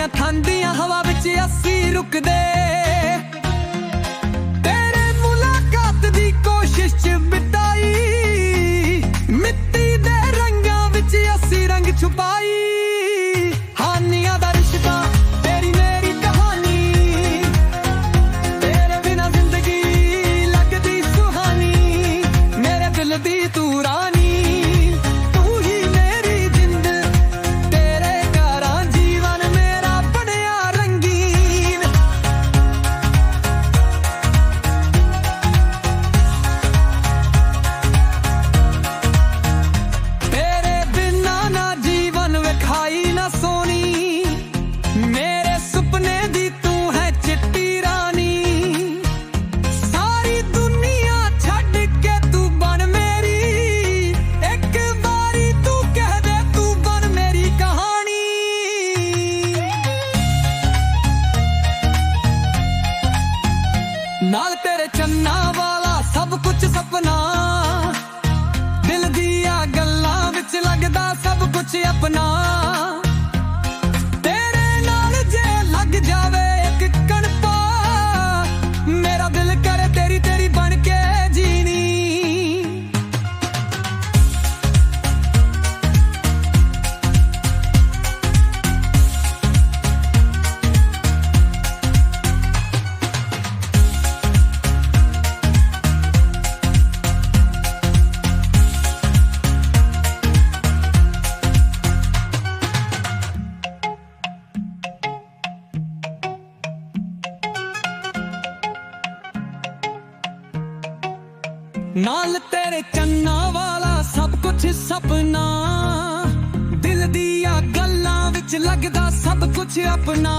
ਦੀਆਂ ਠੰਡੀਆਂ ਹਵਾ ਵਿੱਚ ਅਸੀਂ ਰੁਕਦੇ। ਤੇਰੇ ਮੁਲਾਕਾਤ ਦੀ ਕੋਸ਼ਿਸ਼ 'ਚ ਬਿਤਾਈ, ਮਿੱਟੀ ਦੇ ਰੰਗਾਂ ਵਿੱਚ ਅਸੀਂ ਰੰਗ ਛੁਪਾਈ। ਹਾਨੀਆਂ ਦਾ ਰਿਸ਼ਤਾ ਤੇਰੀ ਮੇਰੀ ਕਹਾਣੀ, ਤੇਰੇ ਬਿਨਾਂ ਜ਼ਿੰਦਗੀ ਲੱਗਦੀ ਸੁਹਾਨੀ। ਮੇਰੇ ਦਿਲ ਦੀ ਤੂੰ ਰਾਣੀ, ਨਾਲ ਤੇਰੇ ਚੰਨਾਂ ਵਾਲਾ ਸਭ ਕੁਝ ਸਪਨਾ। ਦਿਲ ਦੀਆਂ ਗੱਲਾਂ ਵਿੱਚ ਲੱਗਦਾ ਸਭ ਕੁਝ ਆਪਣਾ। ਤੇਰੇ ਨਾਲ ਜੇ ਲੱਗ ਜਾਵੇ ਇੱਕ ਕਣਪਾ, ਮੇਰਾ ਦਿਲ ਕਰੇ ਤੇਰੀ ਤੇਰੀ ਬਣ ਕੇ ਜੀਣੀ। ਨਾਲ ਤੇਰੇ ਚੰਨਾਂ ਵਾਲਾ ਸਭ ਕੁਝ ਸਪਨਾ। ਦਿਲ ਦੀਆਂ ਗੱਲਾਂ ਵਿੱਚ ਲੱਗਦਾ ਸਭ ਕੁਝ ਆਪਣਾ।